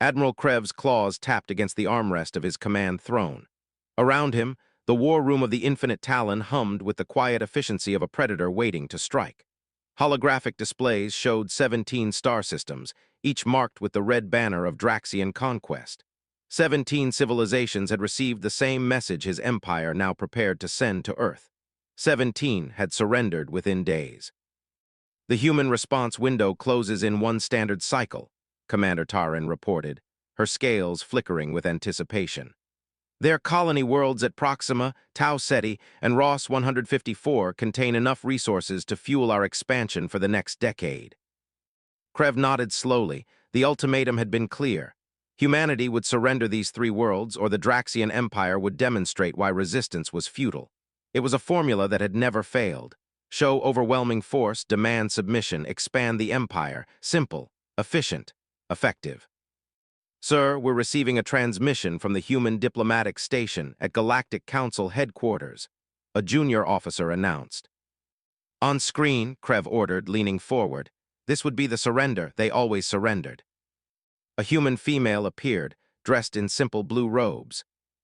Admiral Krev's claws tapped against the armrest of his command throne. Around him, the war room of the Infinite Talon hummed with the quiet efficiency of a predator waiting to strike. Holographic displays showed 17 star systems, each marked with the red banner of Draxian conquest. 17 civilizations had received the same message his empire now prepared to send to Earth. 17 had surrendered within days. The human response window closes in one standard cycle, Commander Taran reported, her scales flickering with anticipation. Their colony worlds at Proxima, Tau Ceti, and Ross 154 contain enough resources to fuel our expansion for the next decade. Krev nodded slowly. The ultimatum had been clear. Humanity would surrender these 3 worlds, or the Draxian Empire would demonstrate why resistance was futile. It was a formula that had never failed. Show overwhelming force, demand submission, expand the empire. Simple, efficient, effective. Sir, we're receiving a transmission from the human diplomatic station at Galactic Council headquarters, a junior officer announced. On screen, Krev ordered, leaning forward. This would be the surrender they always surrendered. A human female appeared, dressed in simple blue robes.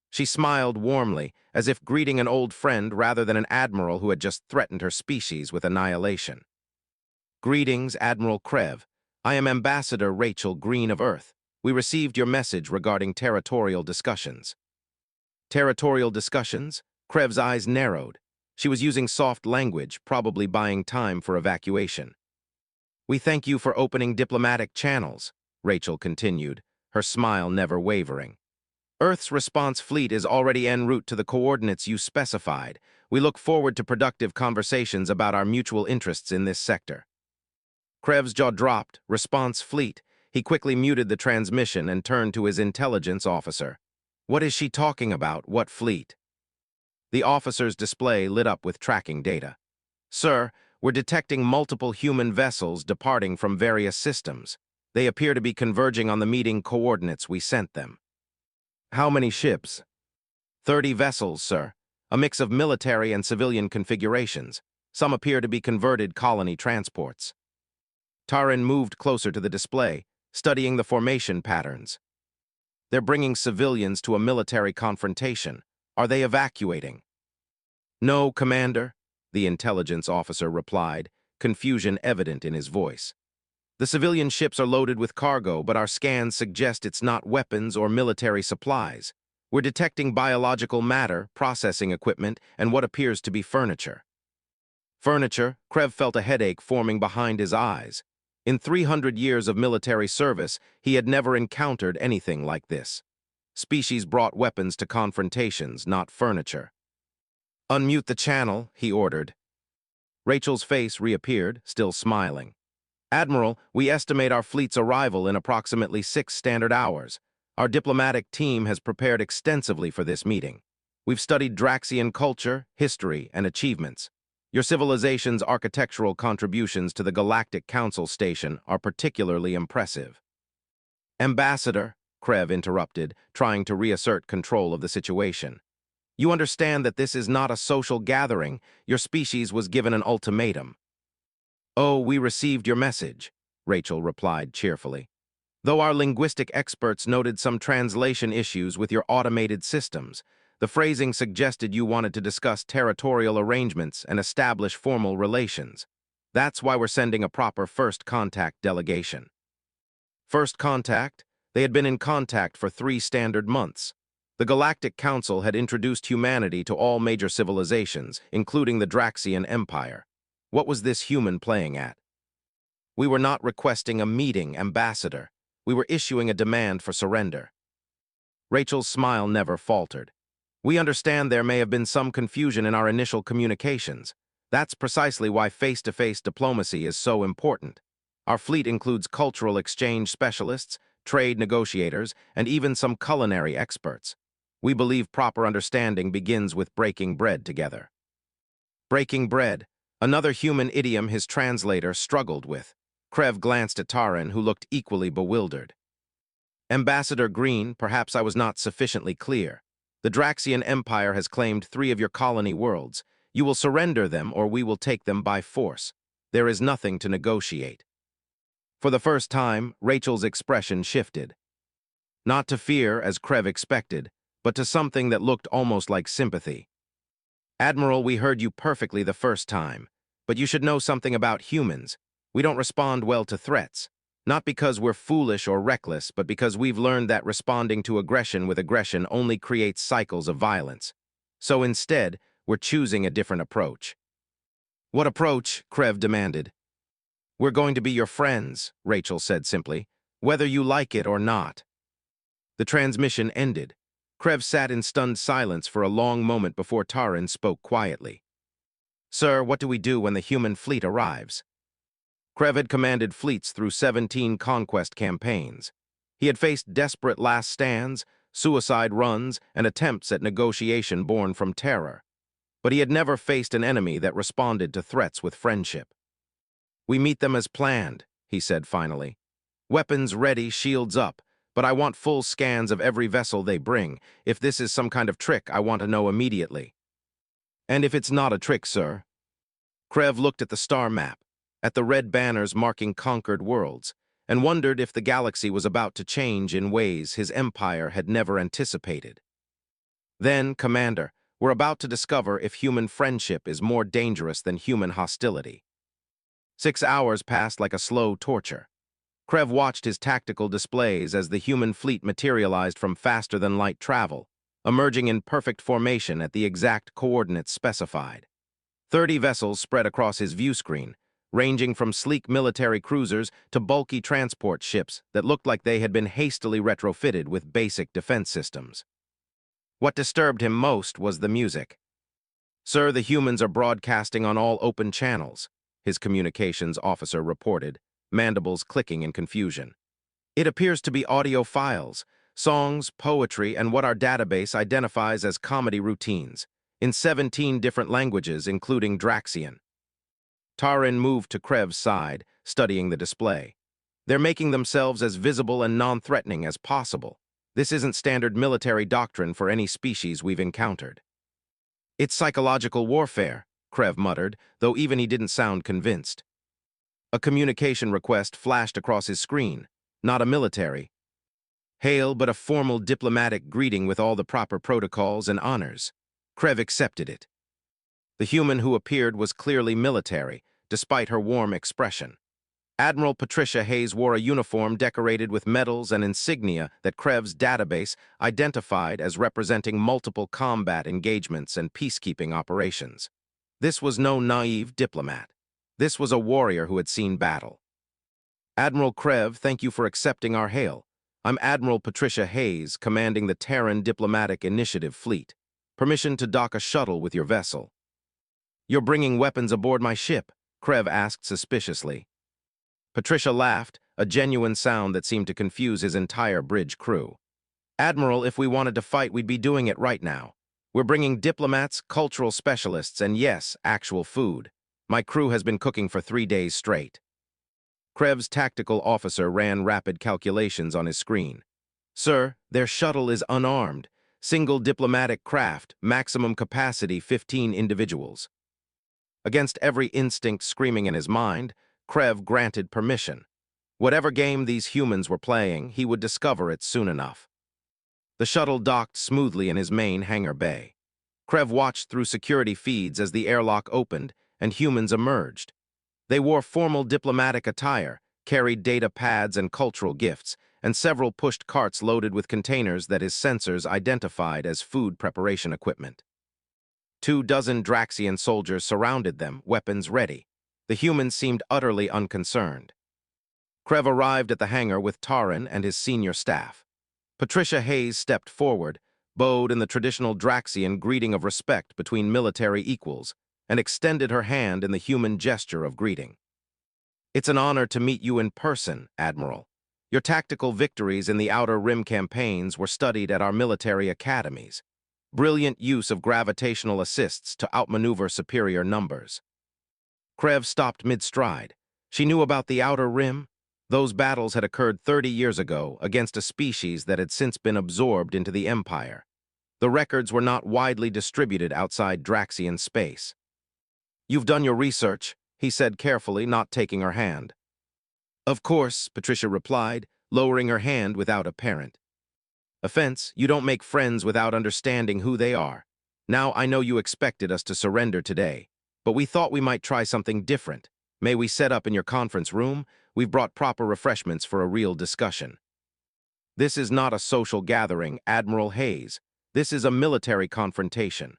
She smiled warmly, as if greeting an old friend rather than an admiral who had just threatened her species with annihilation. Greetings, Admiral Krev. I am Ambassador Rachel Green of Earth. We received your message regarding territorial discussions. Territorial discussions? Krev's eyes narrowed. She was using soft language, probably buying time for evacuation. We thank you for opening diplomatic channels, Rachel continued, her smile never wavering. Earth's response fleet is already en route to the coordinates you specified. We look forward to productive conversations about our mutual interests in this sector. Krev's jaw dropped. Response fleet. He quickly muted the transmission and turned to his intelligence officer. What is she talking about? What fleet? The officer's display lit up with tracking data. Sir, we're detecting multiple human vessels departing from various systems. They appear to be converging on the meeting coordinates we sent them. How many ships? 30 vessels, sir. A mix of military and civilian configurations. Some appear to be converted colony transports. Taran moved closer to the display, studying the formation patterns. They're bringing civilians to a military confrontation. Are they evacuating? No, Commander, the intelligence officer replied, confusion evident in his voice. The civilian ships are loaded with cargo, but our scans suggest it's not weapons or military supplies. We're detecting biological matter, processing equipment, and what appears to be furniture. Furniture? Krev felt a headache forming behind his eyes. In 300 years of military service, he had never encountered anything like this. Species brought weapons to confrontations, not furniture. Unmute the channel, he ordered. Rachel's face reappeared, still smiling. Admiral, we estimate our fleet's arrival in approximately 6 standard hours. Our diplomatic team has prepared extensively for this meeting. We've studied Draxian culture, history, and achievements. Your civilization's architectural contributions to the Galactic Council station are particularly impressive. Ambassador, Krev interrupted, trying to reassert control of the situation. You understand that this is not a social gathering. Your species was given an ultimatum. Oh, we received your message, Rachel replied cheerfully. Though our linguistic experts noted some translation issues with your automated systems, the phrasing suggested you wanted to discuss territorial arrangements and establish formal relations. That's why we're sending a proper first contact delegation. First contact? They had been in contact for 3 standard months. The Galactic Council had introduced humanity to all major civilizations, including the Draxian Empire. What was this human playing at? We were not requesting a meeting, Ambassador. We were issuing a demand for surrender. Rachel's smile never faltered. We understand there may have been some confusion in our initial communications. That's precisely why face-to-face diplomacy is so important. Our fleet includes cultural exchange specialists, trade negotiators, and even some culinary experts. We believe proper understanding begins with breaking bread together. Breaking bread, another human idiom his translator struggled with. Krev glanced at Taran, who looked equally bewildered. Ambassador Green, perhaps I was not sufficiently clear. The Draxian Empire has claimed 3 of your colony worlds. You will surrender them or we will take them by force. There is nothing to negotiate. For the first time, Rachel's expression shifted. Not to fear, as Krev expected, but to something that looked almost like sympathy. "Admiral, we heard you perfectly the first time, but you should know something about humans. We don't respond well to threats. Not because we're foolish or reckless, but because we've learned that responding to aggression with aggression only creates cycles of violence. So instead, we're choosing a different approach." "What approach?" Krev demanded. "We're going to be your friends," Rachel said simply, "whether you like it or not." The transmission ended. Krev sat in stunned silence for a long moment before Taran spoke quietly. "Sir, what do we do when the human fleet arrives?" Krev had commanded fleets through 17 conquest campaigns. He had faced desperate last stands, suicide runs, and attempts at negotiation born from terror. But he had never faced an enemy that responded to threats with friendship. "We meet them as planned," he said finally. "Weapons ready, shields up, but I want full scans of every vessel they bring. If this is some kind of trick, I want to know immediately." "And if it's not a trick, sir?" Krev looked at the star map, at the red banners marking conquered worlds, and wondered if the galaxy was about to change in ways his empire had never anticipated. "Then, Commander, we're about to discover if human friendship is more dangerous than human hostility." 6 hours passed like a slow torture. Krev watched his tactical displays as the human fleet materialized from faster-than-light travel, emerging in perfect formation at the exact coordinates specified. 30 vessels spread across his view screen, ranging from sleek military cruisers to bulky transport ships that looked like they had been hastily retrofitted with basic defense systems. What disturbed him most was the music. "Sir, the humans are broadcasting on all open channels," his communications officer reported, mandibles clicking in confusion. "It appears to be audio files, songs, poetry, and what our database identifies as comedy routines, in 17 different languages, including Draxian." Taran moved to Krev's side, studying the display. "They're making themselves as visible and non-threatening as possible. This isn't standard military doctrine for any species we've encountered." "It's psychological warfare," Krev muttered, though even he didn't sound convinced. A communication request flashed across his screen, not a military hail, but a formal diplomatic greeting with all the proper protocols and honors. Krev accepted it. The human who appeared was clearly military, despite her warm expression. Admiral Patricia Hayes wore a uniform decorated with medals and insignia that Krev's database identified as representing multiple combat engagements and peacekeeping operations. This was no naive diplomat. This was a warrior who had seen battle. "Admiral Krev, thank you for accepting our hail. I'm Admiral Patricia Hayes, commanding the Terran Diplomatic Initiative Fleet. Permission to dock a shuttle with your vessel." "You're bringing weapons aboard my ship?" Krev asked suspiciously. Patricia laughed, a genuine sound that seemed to confuse his entire bridge crew. "Admiral, if we wanted to fight, we'd be doing it right now. We're bringing diplomats, cultural specialists, and yes, actual food. My crew has been cooking for 3 days straight." Krev's tactical officer ran rapid calculations on his screen. "Sir, their shuttle is unarmed. Single diplomatic craft, maximum capacity 15 individuals." Against every instinct screaming in his mind, Krev granted permission. Whatever game these humans were playing, he would discover it soon enough. The shuttle docked smoothly in his main hangar bay. Krev watched through security feeds as the airlock opened and humans emerged. They wore formal diplomatic attire, carried data pads and cultural gifts, and several pushed carts loaded with containers that his sensors identified as food preparation equipment. 24 Draxian soldiers surrounded them, weapons ready. The humans seemed utterly unconcerned. Krev arrived at the hangar with Taran and his senior staff. Patricia Hayes stepped forward, bowed in the traditional Draxian greeting of respect between military equals, and extended her hand in the human gesture of greeting. "It's an honor to meet you in person, Admiral. Your tactical victories in the Outer Rim campaigns were studied at our military academies. Brilliant use of gravitational assists to outmaneuver superior numbers." Krev stopped mid-stride. She knew about the Outer Rim. Those battles had occurred 30 years ago against a species that had since been absorbed into the Empire. The records were not widely distributed outside Draxian space. "You've done your research," he said carefully, not taking her hand. "Of course," Patricia replied, lowering her hand without a parent. Offense, you don't make friends without understanding who they are. Now, I know you expected us to surrender today, but we thought we might try something different. May we set up in your conference room? We've brought proper refreshments for a real discussion. This is not a social gathering, Admiral Hayes. This is a military confrontation.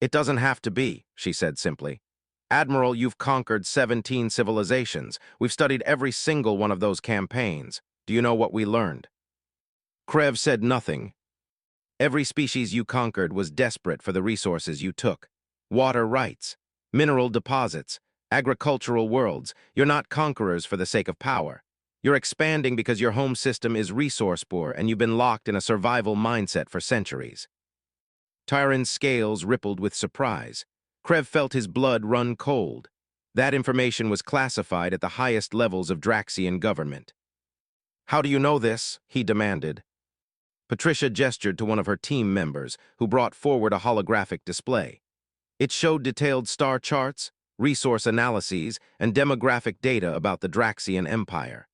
It doesn't have to be, she said simply. Admiral, you've conquered 17 civilizations. We've studied every single one of those campaigns. Do you know what we learned? Krev said nothing. Every species you conquered was desperate for the resources you took. Water rights, mineral deposits, agricultural worlds. You're not conquerors for the sake of power. You're expanding because your home system is resource poor and you've been locked in a survival mindset for centuries. Tyron's scales rippled with surprise. Krev felt his blood run cold. That information was classified at the highest levels of Draxian government. How do you know this? He demanded. Patricia gestured to one of her team members, who brought forward a holographic display. It showed detailed star charts, resource analyses, and demographic data about the Draxian Empire.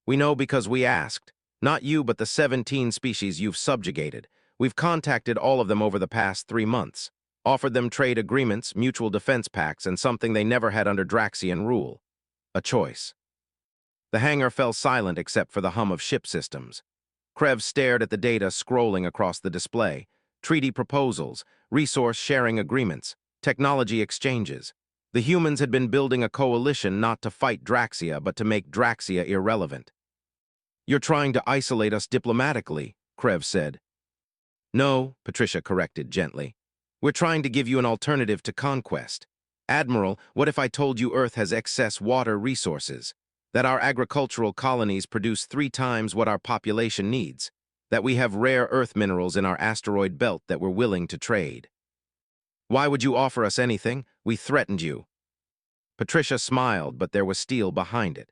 We know because we asked. Not you, but the 17 species you've subjugated. We've contacted all of them over the past 3 months, offered them trade agreements, mutual defense pacts, and something they never had under Draxian rule. A choice. The hangar fell silent except for the hum of ship systems. Krev stared at the data scrolling across the display. Treaty proposals, resource-sharing agreements, technology exchanges. The humans had been building a coalition not to fight Draxia, but to make Draxia irrelevant. You're trying to isolate us diplomatically, Krev said. No, Patricia corrected gently. We're trying to give you an alternative to conquest. Admiral, what if I told you Earth has excess water resources? That our agricultural colonies produce 3 times what our population needs? That we have rare Earth minerals in our asteroid belt that we're willing to trade? Why would you offer us anything? We threatened you. Patricia smiled, but there was steel behind it.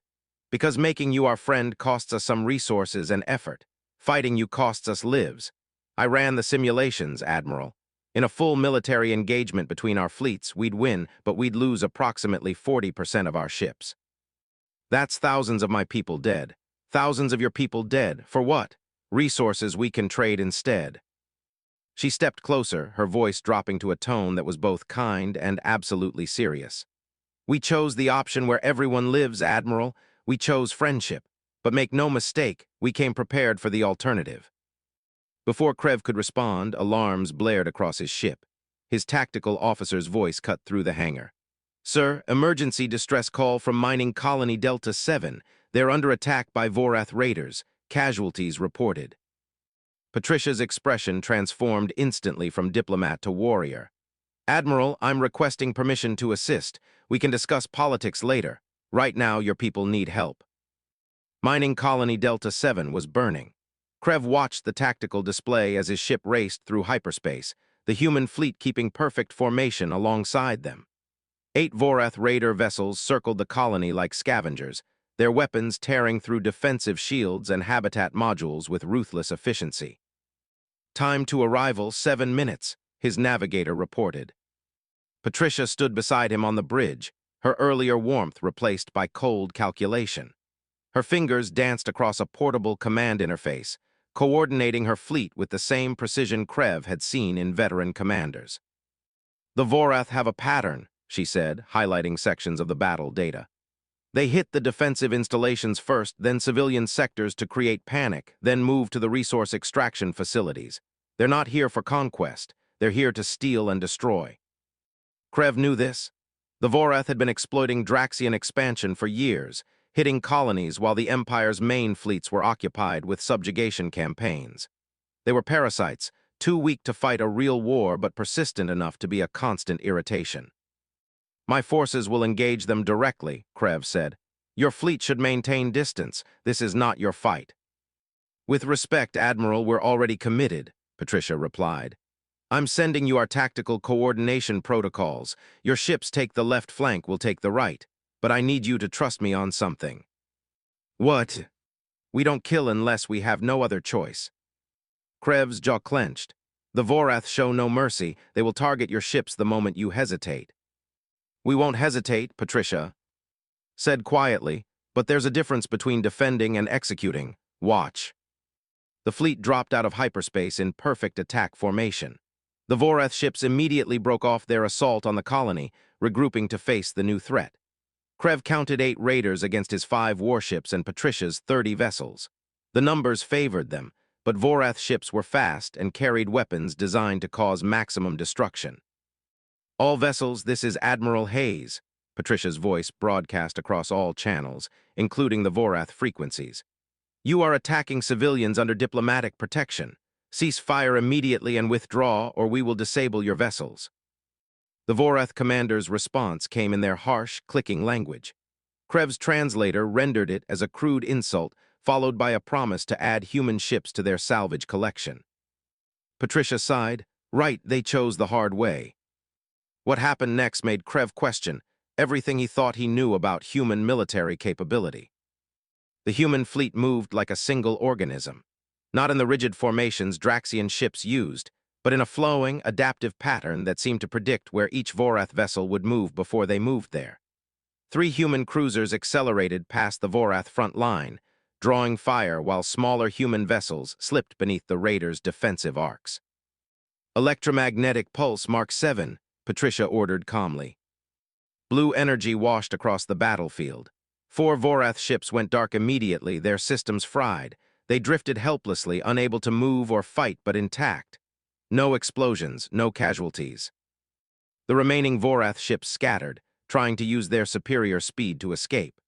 Because making you our friend costs us some resources and effort. Fighting you costs us lives. I ran the simulations, Admiral. In a full military engagement between our fleets, we'd win, but we'd lose approximately 40% of our ships. That's thousands of my people dead. Thousands of your people dead. For what? Resources we can trade instead. She stepped closer, her voice dropping to a tone that was both kind and absolutely serious. We chose the option where everyone lives, Admiral. We chose friendship. But make no mistake, we came prepared for the alternative. Before Krev could respond, alarms blared across his ship. His tactical officer's voice cut through the hangar. Sir, emergency distress call from Mining Colony Delta 7. They're under attack by Vorath raiders. Casualties reported. Patricia's expression transformed instantly from diplomat to warrior. Admiral, I'm requesting permission to assist. We can discuss politics later. Right now, your people need help. Mining Colony Delta 7 was burning. Krev watched the tactical display as his ship raced through hyperspace, the human fleet keeping perfect formation alongside them. 8 Vorath raider vessels circled the colony like scavengers, their weapons tearing through defensive shields and habitat modules with ruthless efficiency. Time to arrival 7 minutes, his navigator reported. Patricia stood beside him on the bridge, her earlier warmth replaced by cold calculation. Her fingers danced across a portable command interface, coordinating her fleet with the same precision Krev had seen in veteran commanders. The Vorath have a pattern, she said, highlighting sections of the battle data. They hit the defensive installations first, then civilian sectors to create panic, then move to the resource extraction facilities. They're not here for conquest. They're here to steal and destroy. Krev knew this. The Vorath had been exploiting Draxian expansion for years, hitting colonies while the Empire's main fleets were occupied with subjugation campaigns. They were parasites, too weak to fight a real war but persistent enough to be a constant irritation. My forces will engage them directly, Krev said. Your fleet should maintain distance. This is not your fight. With respect, Admiral, we're already committed, Patricia replied. I'm sending you our tactical coordination protocols. Your ships take the left flank, we'll take the right. But I need you to trust me on something. What? We don't kill unless we have no other choice. Krev's jaw clenched. The Vorath show no mercy. They will target your ships the moment you hesitate. We won't hesitate, Patricia said quietly, but there's a difference between defending and executing. Watch. The fleet dropped out of hyperspace in perfect attack formation. The Vorath ships immediately broke off their assault on the colony, regrouping to face the new threat. Krev counted 8 raiders against his 5 warships and Patricia's 30 vessels. The numbers favored them, but Vorath ships were fast and carried weapons designed to cause maximum destruction. "All vessels, this is Admiral Hayes," Patricia's voice broadcast across all channels, including the Vorath frequencies. "You are attacking civilians under diplomatic protection. Cease fire immediately and withdraw, or we will disable your vessels." The Vorath commander's response came in their harsh, clicking language. Krev's translator rendered it as a crude insult, followed by a promise to add human ships to their salvage collection. Patricia sighed. Right, they chose the hard way. What happened next made Krev question everything he thought he knew about human military capability. The human fleet moved like a single organism, not in the rigid formations Draxian ships used, but in a flowing, adaptive pattern that seemed to predict where each Vorath vessel would move before they moved there. 3 human cruisers accelerated past the Vorath front line, drawing fire while smaller human vessels slipped beneath the raiders' defensive arcs. "Electromagnetic pulse Mark 7, Patricia ordered calmly. Blue energy washed across the battlefield. 4 Vorath ships went dark immediately, their systems fried. They drifted helplessly, unable to move or fight but intact. No explosions, no casualties. The remaining Vorath ships scattered, trying to use their superior speed to escape.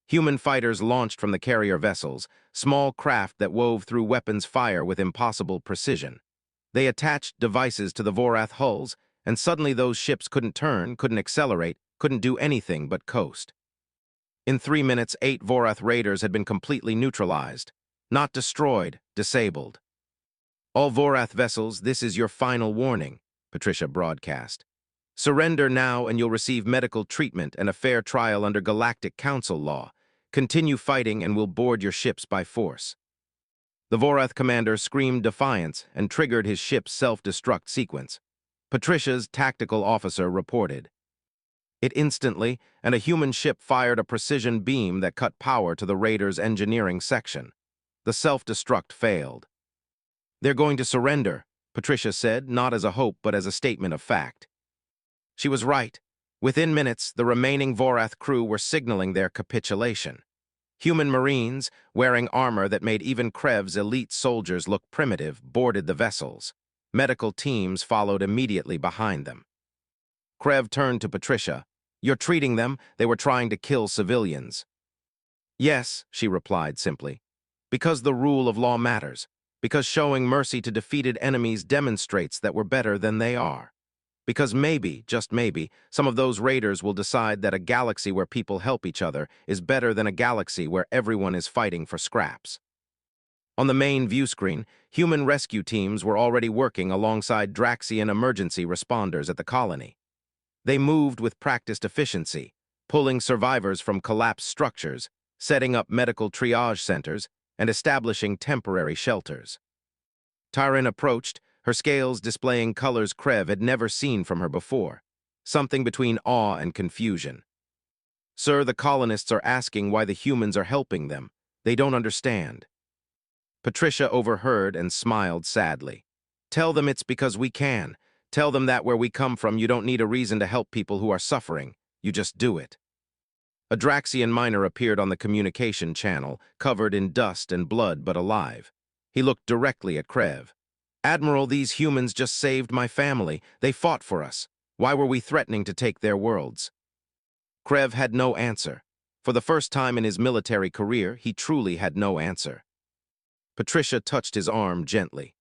Human fighters launched from the carrier vessels, small craft that wove through weapons fire with impossible precision. They attached devices to the Vorath hulls, and suddenly those ships couldn't turn, couldn't accelerate, couldn't do anything but coast. In 3 minutes, 8 Vorath raiders had been completely neutralized. Not destroyed, disabled. "All Vorath vessels, this is your final warning," Patricia broadcast. "Surrender now and you'll receive medical treatment and a fair trial under Galactic Council law. Continue fighting and we'll board your ships by force." The Vorath commander screamed defiance and triggered his ship's self-destruct sequence. Patricia's tactical officer reported. It instantly, and a human ship fired a precision beam that cut power to the raiders' engineering section. The self-destruct failed. "They're going to surrender," Patricia said, not as a hope but as a statement of fact. She was right. Within minutes, the remaining Vorath crew were signaling their capitulation. Human Marines, wearing armor that made even Krev's elite soldiers look primitive, boarded the vessels. Medical teams followed immediately behind them. Krev turned to Patricia. "You're treating them, they were trying to kill civilians." "Yes," she replied simply. "Because the rule of law matters. Because showing mercy to defeated enemies demonstrates that we're better than they are. Because maybe, just maybe, some of those raiders will decide that a galaxy where people help each other is better than a galaxy where everyone is fighting for scraps." On the main view screen, human rescue teams were already working alongside Draxian emergency responders at the colony. They moved with practiced efficiency, pulling survivors from collapsed structures, setting up medical triage centers, and establishing temporary shelters. Tyron approached, her scales displaying colors Krev had never seen from her before, something between awe and confusion. "Sir, the colonists are asking why the humans are helping them. They don't understand." Patricia overheard and smiled sadly. "Tell them it's because we can. Tell them that where we come from you don't need a reason to help people who are suffering. You just do it." A Draxian miner appeared on the communication channel, covered in dust and blood but alive. He looked directly at Krev. "Admiral, these humans just saved my family. They fought for us. Why were we threatening to take their worlds?" Krev had no answer. For the first time in his military career, he truly had no answer. Patricia touched his arm gently.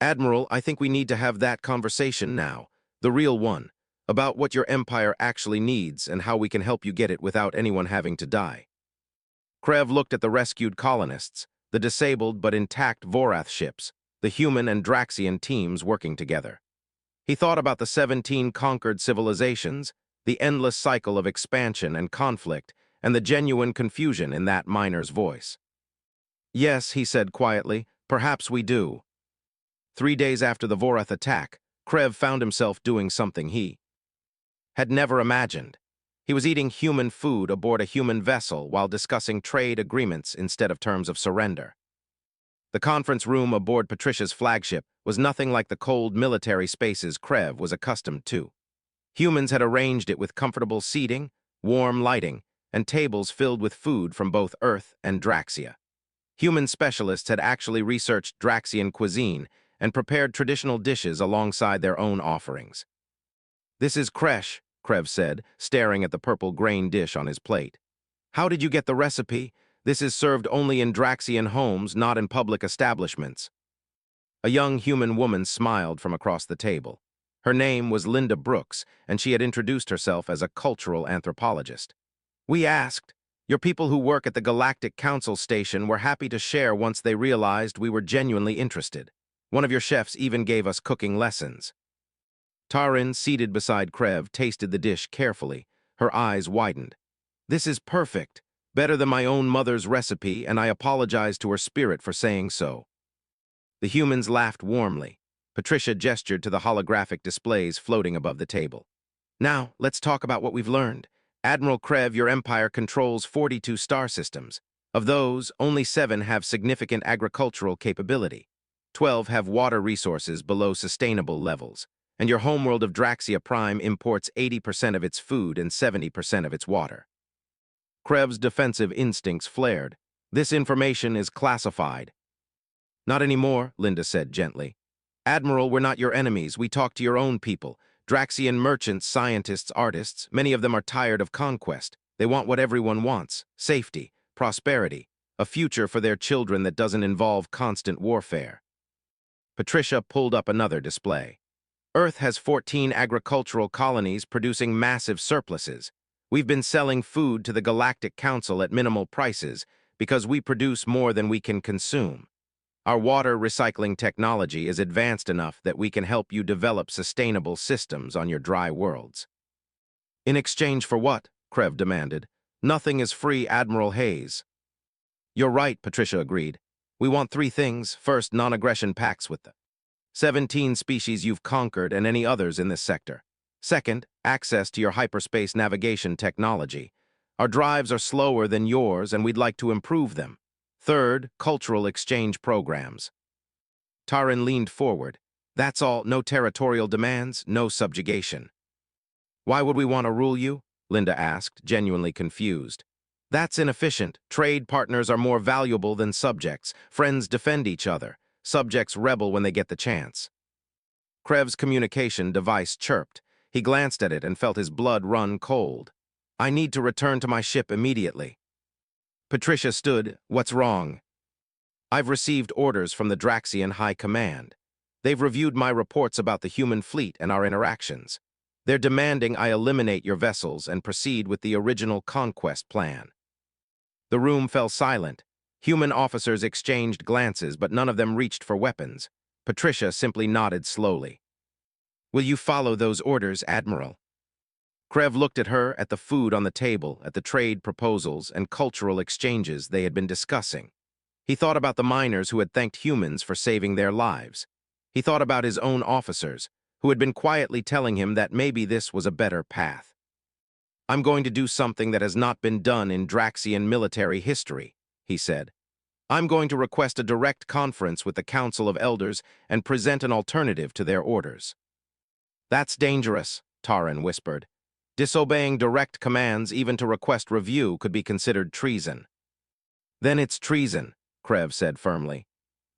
"Admiral, I think we need to have that conversation now, the real one, about what your empire actually needs and how we can help you get it without anyone having to die." Krev looked at the rescued colonists, the disabled but intact Vorath ships, the human and Draxian teams working together. He thought about the 17 conquered civilizations, the endless cycle of expansion and conflict, and the genuine confusion in that miner's voice. "Yes," he said quietly, "perhaps we do." 3 days after the Vorath attack, Krev found himself doing something he had never imagined. He was eating human food aboard a human vessel while discussing trade agreements instead of terms of surrender. The conference room aboard Patricia's flagship was nothing like the cold military spaces Krev was accustomed to. Humans had arranged it with comfortable seating, warm lighting, and tables filled with food from both Earth and Draxia. Human specialists had actually researched Draxian cuisine and prepared traditional dishes alongside their own offerings. "This is Kresh," Krev said, staring at the purple grain dish on his plate. "How did you get the recipe? This is served only in Draxian homes, not in public establishments." A young human woman smiled from across the table. Her name was Linda Brooks, and she had introduced herself as a cultural anthropologist. "We asked. Your people who work at the Galactic Council station were happy to share once they realized we were genuinely interested. One of your chefs even gave us cooking lessons." Tarin, seated beside Krev, tasted the dish carefully. Her eyes widened. "This is perfect. Better than my own mother's recipe, and I apologize to her spirit for saying so." The humans laughed warmly. Patricia gestured to the holographic displays floating above the table. "Now, let's talk about what we've learned. Admiral Krev, your empire controls 42 star systems. Of those, only 7 have significant agricultural capability. 12 have water resources below sustainable levels. And your homeworld of Draxia Prime imports 80% of its food and 70% of its water." Krev's defensive instincts flared. "This information is classified." "Not anymore," Linda said gently. "Admiral, we're not your enemies. We talk to your own people. Draxian merchants, scientists, artists, many of them are tired of conquest. They want what everyone wants: safety, prosperity, a future for their children that doesn't involve constant warfare." Patricia pulled up another display. "Earth has 14 agricultural colonies producing massive surpluses. We've been selling food to the Galactic Council at minimal prices because we produce more than we can consume. Our water recycling technology is advanced enough that we can help you develop sustainable systems on your dry worlds." "In exchange for what?" Krev demanded. "Nothing is free, Admiral Hayes." "You're right," Patricia agreed. "We want 3 things. First, non-aggression pacts with the 17 species you've conquered and any others in this sector. Second, access to your hyperspace navigation technology. Our drives are slower than yours, and we'd like to improve them. Third, cultural exchange programs." Tarin leaned forward. "That's all. No territorial demands, no subjugation." "Why would we want to rule you?" Linda asked, genuinely confused. "That's inefficient. Trade partners are more valuable than subjects. Friends defend each other. Subjects rebel when they get the chance." Krev's communication device chirped. He glanced at it and felt his blood run cold. "I need to return to my ship immediately." Patricia stood. "What's wrong?" "I've received orders from the Draxian High Command. They've reviewed my reports about the human fleet and our interactions. They're demanding I eliminate your vessels and proceed with the original conquest plan." The room fell silent. Human officers exchanged glances, but none of them reached for weapons. Patricia simply nodded slowly. "Will you follow those orders, Admiral?" Krev looked at her, at the food on the table, at the trade proposals and cultural exchanges they had been discussing. He thought about the miners who had thanked humans for saving their lives. He thought about his own officers, who had been quietly telling him that maybe this was a better path. "I'm going to do something that has not been done in Draxian military history," he said. "I'm going to request a direct conference with the Council of Elders and present an alternative to their orders." "That's dangerous," Tarin whispered. "Disobeying direct commands, even to request review, could be considered treason." "Then it's treason," Krev said firmly.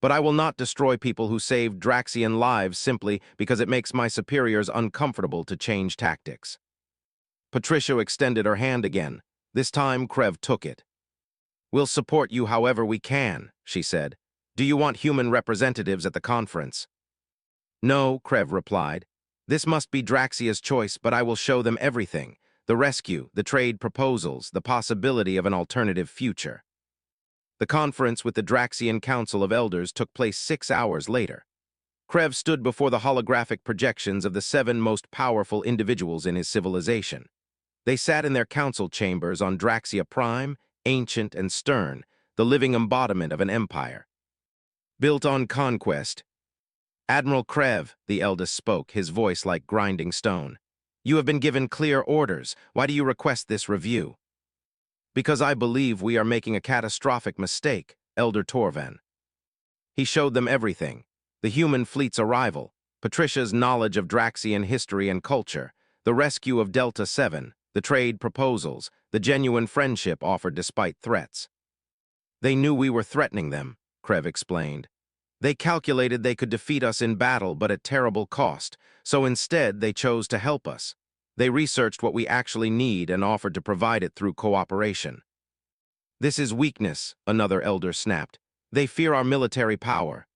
"But I will not destroy people who saved Draxian lives simply because it makes my superiors uncomfortable to change tactics." Patricia extended her hand again. This time, Krev took it. "We'll support you however we can," she said. "Do you want human representatives at the conference?" "No," Krev replied. "This must be Draxia's choice, but I will show them everything. The rescue, the trade proposals, the possibility of an alternative future." The conference with the Draxian Council of Elders took place 6 hours later. Krev stood before the holographic projections of the 7 most powerful individuals in his civilization. They sat in their council chambers on Draxia Prime, ancient and stern, the living embodiment of an empire. Built on conquest. "Admiral Krev," the eldest spoke, his voice like grinding stone. "You have been given clear orders. Why do you request this review?" "Because I believe we are making a catastrophic mistake, Elder Torvan." He showed them everything: the human fleet's arrival, Patricia's knowledge of Draxian history and culture, the rescue of Delta 7, the trade proposals, the genuine friendship offered despite threats. They knew we were threatening them, Krev explained. They calculated they could defeat us in battle but at terrible cost, so instead they chose to help us. They researched what we actually need and offered to provide it through cooperation. This is weakness, another elder snapped. They fear our military power.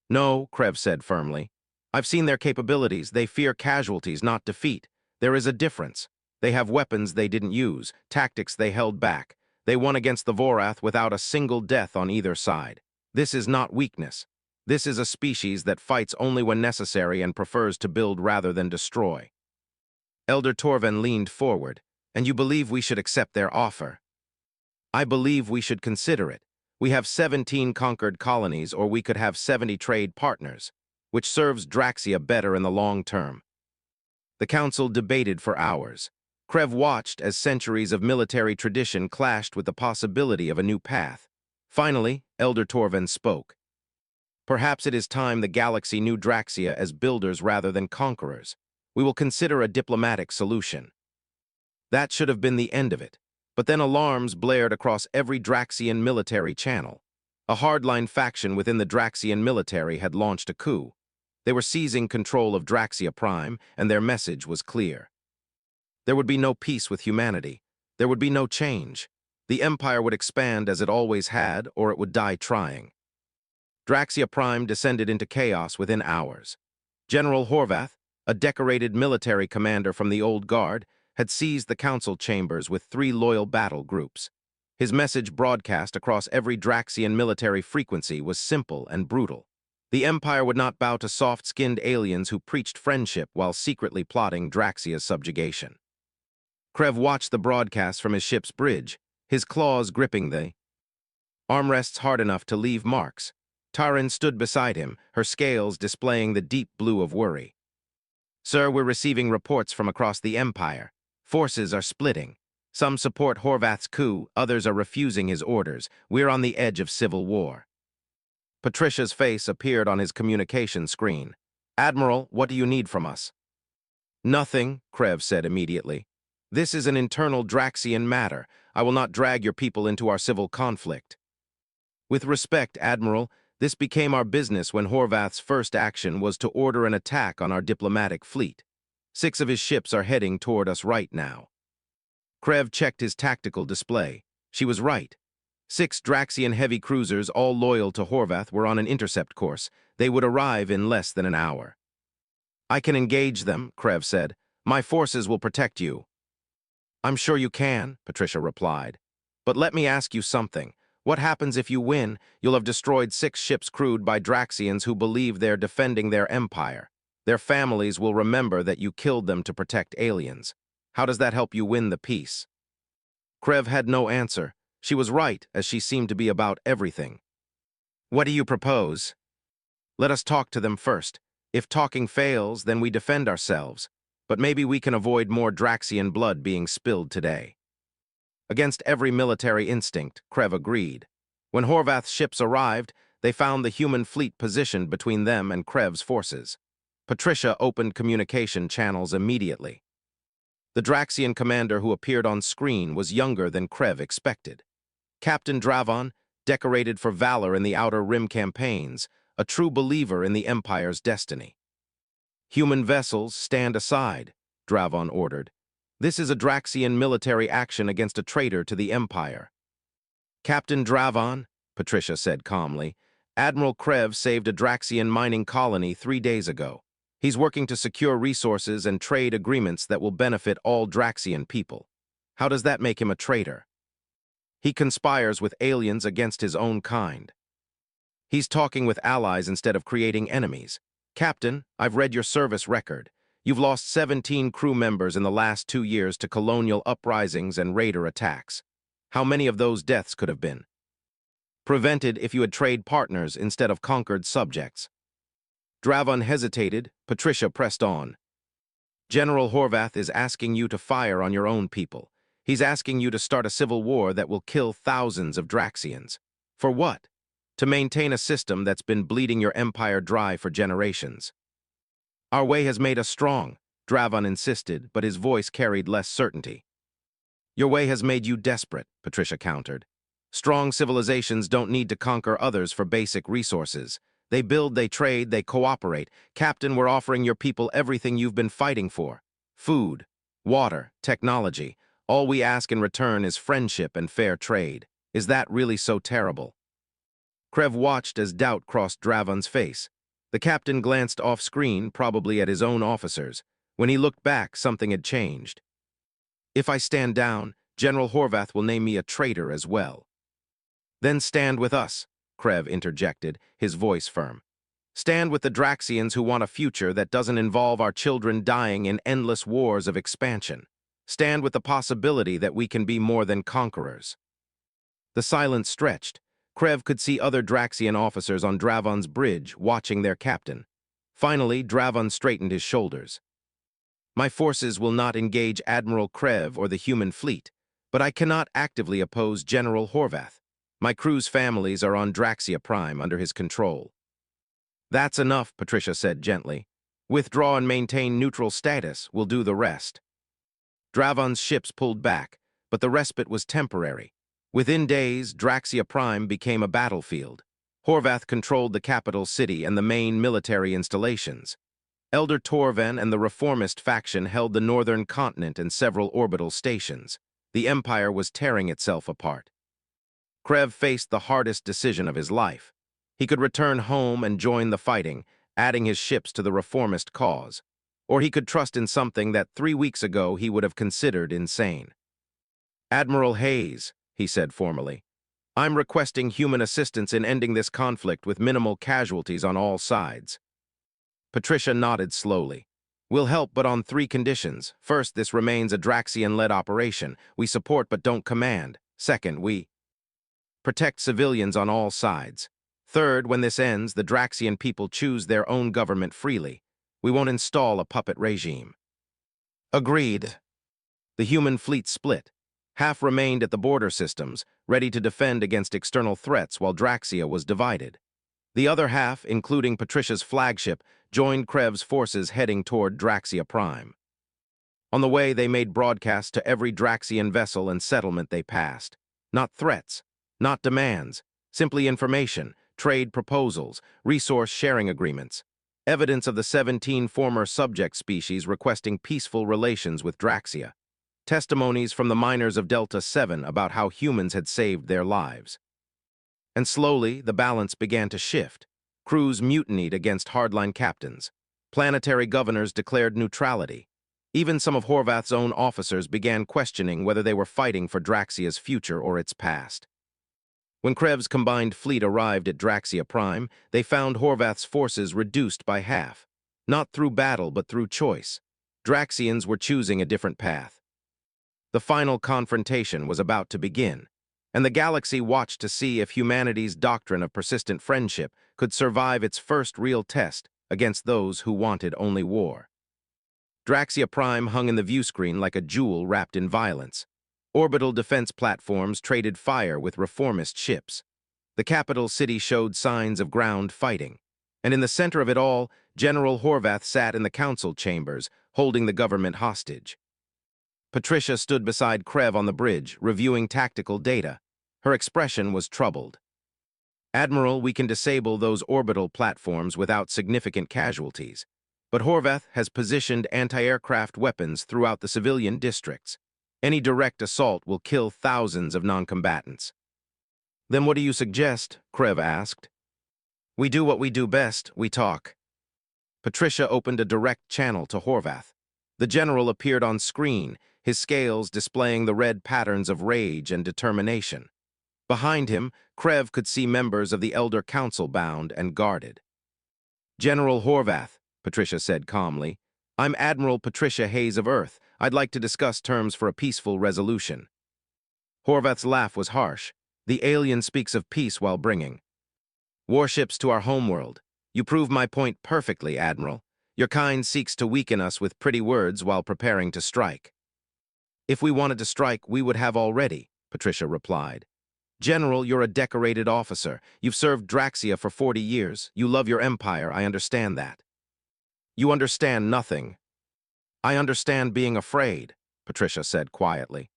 No, Krev said firmly. I've seen their capabilities. They fear casualties, not defeat. There is a difference. They have weapons they didn't use, tactics they held back. They won against the Vorath without a single death on either side. This is not weakness. This is a species that fights only when necessary and prefers to build rather than destroy. Elder Torven leaned forward. And you believe we should accept their offer? I believe we should consider it. We have 17 conquered colonies, or we could have 70 trade partners, which serves Draxia better in the long term. The council debated for hours. Krev watched as centuries of military tradition clashed with the possibility of a new path. Finally, Elder Torven spoke. Perhaps it is time the galaxy knew Draxia as builders rather than conquerors. We will consider a diplomatic solution. That should have been the end of it. But then alarms blared across every Draxian military channel. A hardline faction within the Draxian military had launched a coup. They were seizing control of Draxia Prime, and their message was clear. There would be no peace with humanity. There would be no change. The Empire would expand as it always had, or it would die trying. Draxia Prime descended into chaos within hours. General Horvath, a decorated military commander from the Old Guard, had seized the council chambers with 3 loyal battle groups. His message broadcast across every Draxian military frequency was simple and brutal. The Empire would not bow to soft-skinned aliens who preached friendship while secretly plotting Draxia's subjugation. Krev watched the broadcast from his ship's bridge, his claws gripping the armrests hard enough to leave marks. Taran stood beside him, her scales displaying the deep blue of worry. Sir, we're receiving reports from across the Empire. Forces are splitting. Some support Horvath's coup, others are refusing his orders. We're on the edge of civil war. Patricia's face appeared on his communication screen. Admiral, what do you need from us? Nothing, Krev said immediately. This is an internal Draxian matter. I will not drag your people into our civil conflict. With respect, Admiral, this became our business when Horvath's first action was to order an attack on our diplomatic fleet. 6 of his ships are heading toward us right now. Krev checked his tactical display. She was right. 6 Draxian heavy cruisers, all loyal to Horvath, were on an intercept course. They would arrive in less than an hour. I can engage them, Krev said. My forces will protect you. I'm sure you can, Patricia replied. But let me ask you something. What happens if you win? You'll have destroyed 6 ships crewed by Draxians who believe they're defending their empire. Their families will remember that you killed them to protect aliens. How does that help you win the peace? Krev had no answer. She was right, as she seemed to be about everything. What do you propose? Let us talk to them first. If talking fails, then we defend ourselves. But maybe we can avoid more Draxian blood being spilled today. Against every military instinct, Krev agreed. When Horvath's ships arrived, they found the human fleet positioned between them and Krev's forces. Patricia opened communication channels immediately. The Draxian commander who appeared on screen was younger than Krev expected. Captain Dravon, decorated for valor in the Outer Rim campaigns, a true believer in the Empire's destiny. Human vessels, stand aside, Dravon ordered. This is a Draxian military action against a traitor to the Empire. Captain Dravon, Patricia said calmly, Admiral Krev saved a Draxian mining colony 3 days ago. He's working to secure resources and trade agreements that will benefit all Draxian people. How does that make him a traitor? He conspires with aliens against his own kind. He's talking with allies instead of creating enemies. Captain, I've read your service record. You've lost 17 crew members in the last 2 years to colonial uprisings and raider attacks. How many of those deaths could have been prevented if you had trade partners instead of conquered subjects? Dravon hesitated. Patricia pressed on. General Horvath is asking you to fire on your own people. He's asking you to start a civil war that will kill thousands of Draxians. For what? To maintain a system that's been bleeding your empire dry for generations. Our way has made us strong, Dravan insisted, but his voice carried less certainty. Your way has made you desperate, Patricia countered. Strong civilizations don't need to conquer others for basic resources. They build, they trade, they cooperate. Captain, we're offering your people everything you've been fighting for. Food, water, technology. All we ask in return is friendship and fair trade. Is that really so terrible? Krev watched as doubt crossed Dravan's face. The captain glanced off-screen, probably at his own officers. When he looked back, something had changed. If I stand down, General Horvath will name me a traitor as well. Then stand with us, Krev interjected, his voice firm. Stand with the Draxians who want a future that doesn't involve our children dying in endless wars of expansion. Stand with the possibility that we can be more than conquerors. The silence stretched. Krev could see other Draxian officers on Dravan's bridge watching their captain. Finally, Dravan straightened his shoulders. My forces will not engage Admiral Krev or the human fleet, but I cannot actively oppose General Horvath. My crew's families are on Draxia Prime under his control. That's enough, Patricia said gently. Withdraw and maintain neutral status. We'll do the rest. Dravan's ships pulled back, but the respite was temporary. Within days, Draxia Prime became a battlefield. Horvath controlled the capital city and the main military installations. Elder Torven and the reformist faction held the northern continent and several orbital stations. The empire was tearing itself apart. Krev faced the hardest decision of his life. He could return home and join the fighting, adding his ships to the reformist cause. Or he could trust in something that 3 weeks ago he would have considered insane. Admiral Hayes, he said formally, I'm requesting human assistance in ending this conflict with minimal casualties on all sides. Patricia nodded slowly. We'll help, but on 3 conditions. First, this remains a Draxian-led operation. We support but don't command. Second, we protect civilians on all sides. Third, when this ends, the Draxian people choose their own government freely. We won't install a puppet regime. Agreed. The human fleet split. Half remained at the border systems, ready to defend against external threats while Draxia was divided. The other half, including Patricia's flagship, joined Krev's forces heading toward Draxia Prime. On the way, they made broadcasts to every Draxian vessel and settlement they passed. Not threats, not demands, simply information, trade proposals, resource sharing agreements. Evidence of the 17 former subject species requesting peaceful relations with Draxia. Testimonies from the miners of Delta 7 about how humans had saved their lives. And slowly, the balance began to shift. Crews mutinied against hardline captains. Planetary governors declared neutrality. Even some of Horvath's own officers began questioning whether they were fighting for Draxia's future or its past. When Krev's combined fleet arrived at Draxia Prime, they found Horvath's forces reduced by half. Not through battle, but through choice. Draxians were choosing a different path. The final confrontation was about to begin, and the galaxy watched to see if humanity's doctrine of persistent friendship could survive its first real test against those who wanted only war. Draxia Prime hung in the viewscreen like a jewel wrapped in violence. Orbital defense platforms traded fire with reformist ships. The capital city showed signs of ground fighting. And in the center of it all, General Horvath sat in the council chambers, holding the government hostage. Patricia stood beside Krev on the bridge, reviewing tactical data. Her expression was troubled. Admiral, we can disable those orbital platforms without significant casualties. But Horvath has positioned anti-aircraft weapons throughout the civilian districts. Any direct assault will kill thousands of non-combatants. Then what do you suggest? Krev asked. We do what we do best, we talk. Patricia opened a direct channel to Horvath. The general appeared on screen, his scales displaying the red patterns of rage and determination. Behind him, Krev could see members of the Elder Council bound and guarded. General Horvath, Patricia said calmly, I'm Admiral Patricia Hayes of Earth. I'd like to discuss terms for a peaceful resolution. Horvath's laugh was harsh. The alien speaks of peace while bringing warships to our homeworld. You prove my point perfectly, Admiral. Your kind seeks to weaken us with pretty words while preparing to strike. If we wanted to strike, we would have already, Patricia replied. General, you're a decorated officer. You've served Draxia for 40 years. You love your empire, I understand that. You understand nothing. I understand being afraid, Patricia said quietly.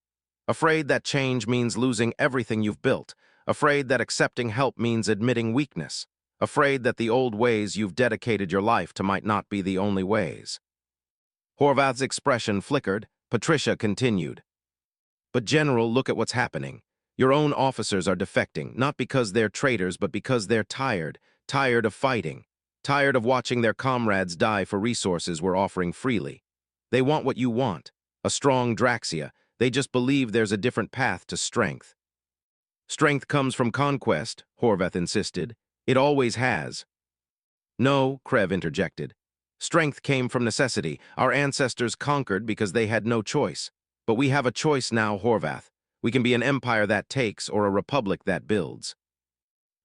Afraid that change means losing everything you've built. Afraid that accepting help means admitting weakness. Afraid that the old ways you've dedicated your life to might not be the only ways. Horvath's expression flickered. Patricia continued. But General, look at what's happening. Your own officers are defecting, not because they're traitors, but because they're tired of fighting, tired of watching their comrades die for resources we're offering freely. They want what you want, a strong Draxia. They just believe there's a different path to strength. Strength comes from conquest, Horvath insisted. It always has. No, Krev interjected. Strength came from necessity. Our ancestors conquered because they had no choice. But we have a choice now, Horvath. We can be an empire that takes or a republic that builds.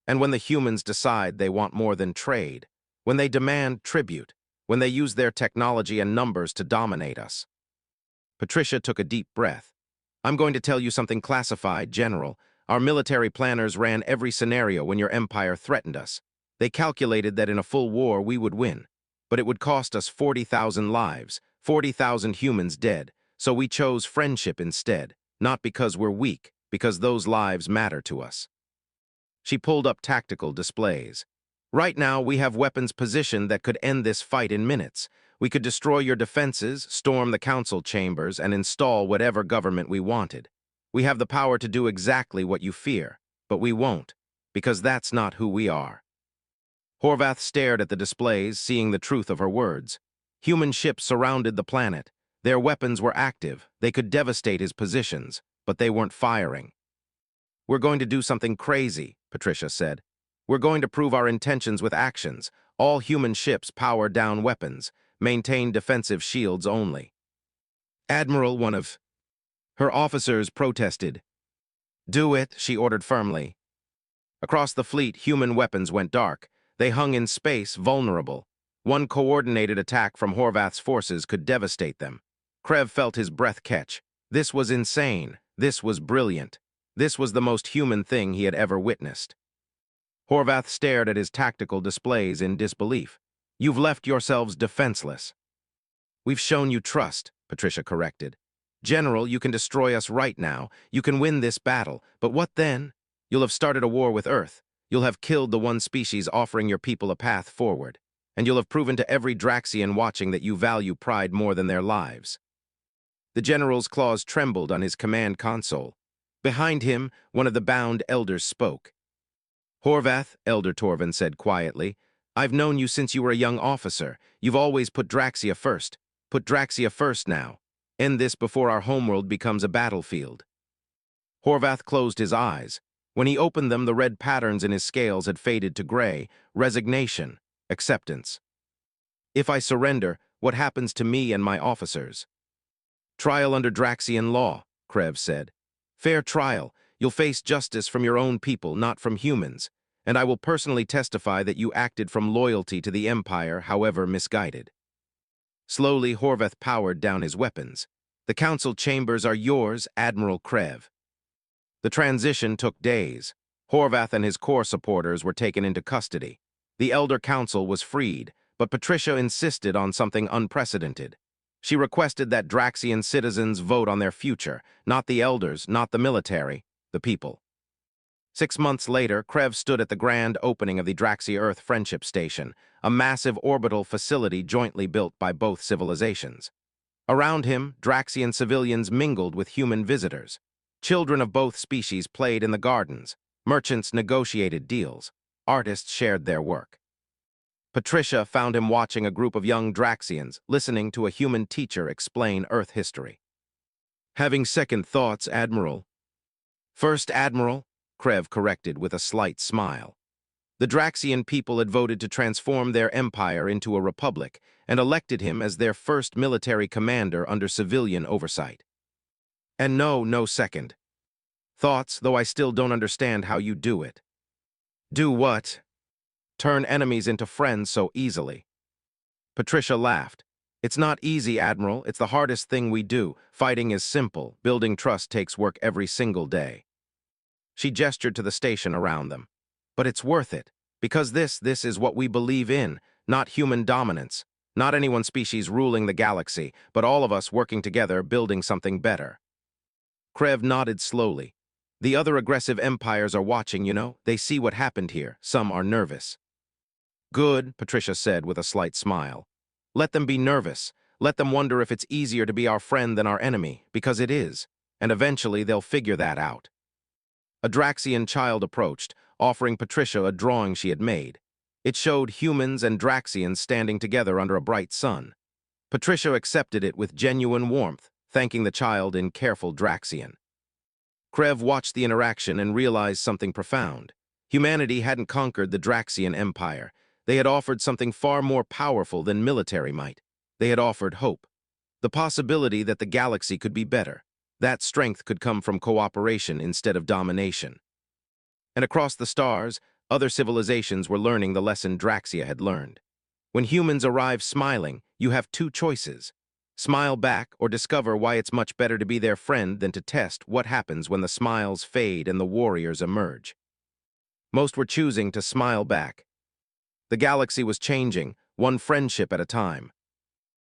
And when the humans decide they want more than trade, when they demand tribute, when they use their technology and numbers to dominate us. Patricia took a deep breath. I'm going to tell you something classified, General. Our military planners ran every scenario when your empire threatened us. They calculated that in a full war we would win, but it would cost us 40,000 lives, 40,000 humans dead, so we chose friendship instead, not because we're weak, because those lives matter to us. She pulled up tactical displays. Right now, we have weapons positioned that could end this fight in minutes. We could destroy your defenses, storm the council chambers, and install whatever government we wanted. We have the power to do exactly what you fear, but we won't, because that's not who we are. Horvath stared at the displays, seeing the truth of her words. Human ships surrounded the planet. Their weapons were active. They could devastate his positions, but they weren't firing. We're going to do something crazy, Patricia said. We're going to prove our intentions with actions. All human ships power down weapons, maintain defensive shields only. Admiral, one of her officers protested. Do it, she ordered firmly. Across the fleet, human weapons went dark. They hung in space, vulnerable. One coordinated attack from Horvath's forces could devastate them. Krev felt his breath catch. This was insane. This was brilliant. This was the most human thing he had ever witnessed. Horvath stared at his tactical displays in disbelief. You've left yourselves defenseless. We've shown you trust, Patricia corrected. General, you can destroy us right now. You can win this battle. But what then? You'll have started a war with Earth. You'll have killed the one species offering your people a path forward. And you'll have proven to every Draxian watching that you value pride more than their lives. The general's claws trembled on his command console. Behind him, one of the bound elders spoke. Horvath, Elder Torvin said quietly, I've known you since you were a young officer. You've always put Draxia first. Put Draxia first now. End this before our homeworld becomes a battlefield. Horvath closed his eyes. When he opened them, the red patterns in his scales had faded to gray. Resignation. Acceptance. If I surrender, what happens to me and my officers? Trial under Draxian law, Krev said. Fair trial. You'll face justice from your own people, not from humans. And I will personally testify that you acted from loyalty to the Empire, however misguided. Slowly, Horvath powered down his weapons. The council chambers are yours, Admiral Krev. The transition took days. Horvath and his core supporters were taken into custody. The Elder Council was freed, but Patricia insisted on something unprecedented. She requested that Draxian citizens vote on their future, not the elders, not the military, the people. 6 months later, Krev stood at the grand opening of the Draxia-Earth Friendship Station, a massive orbital facility jointly built by both civilizations. Around him, Draxian civilians mingled with human visitors. Children of both species played in the gardens. Merchants negotiated deals. Artists shared their work. Patricia found him watching a group of young Draxians, listening to a human teacher explain Earth history. Having second thoughts, Admiral. First, Admiral, Krev corrected with a slight smile. The Draxian people had voted to transform their empire into a republic and elected him as their first military commander under civilian oversight. And no second thoughts, though I still don't understand how you do it. Do what? Turn enemies into friends so easily. Patricia laughed. It's not easy, Admiral. It's the hardest thing we do. Fighting is simple. Building trust takes work every single day. She gestured to the station around them. But it's worth it, because this is what we believe in, not human dominance, not any one species ruling the galaxy, but all of us working together building something better. Krev nodded slowly. The other aggressive empires are watching, you know. They see what happened here. Some are nervous. Good, Patricia said with a slight smile. Let them be nervous. Let them wonder if it's easier to be our friend than our enemy, because it is. And eventually they'll figure that out. A Draxian child approached, offering Patricia a drawing she had made. It showed humans and Draxians standing together under a bright sun. Patricia accepted it with genuine warmth, thanking the child in careful Draxian. Krev watched the interaction and realized something profound. Humanity hadn't conquered the Draxian Empire. They had offered something far more powerful than military might. They had offered hope. The possibility that the galaxy could be better. That strength could come from cooperation instead of domination. And across the stars, other civilizations were learning the lesson Draxia had learned. When humans arrive smiling, you have two choices. Smile back or discover why it's much better to be their friend than to test what happens when the smiles fade and the warriors emerge. Most were choosing to smile back. The galaxy was changing, one friendship at a time.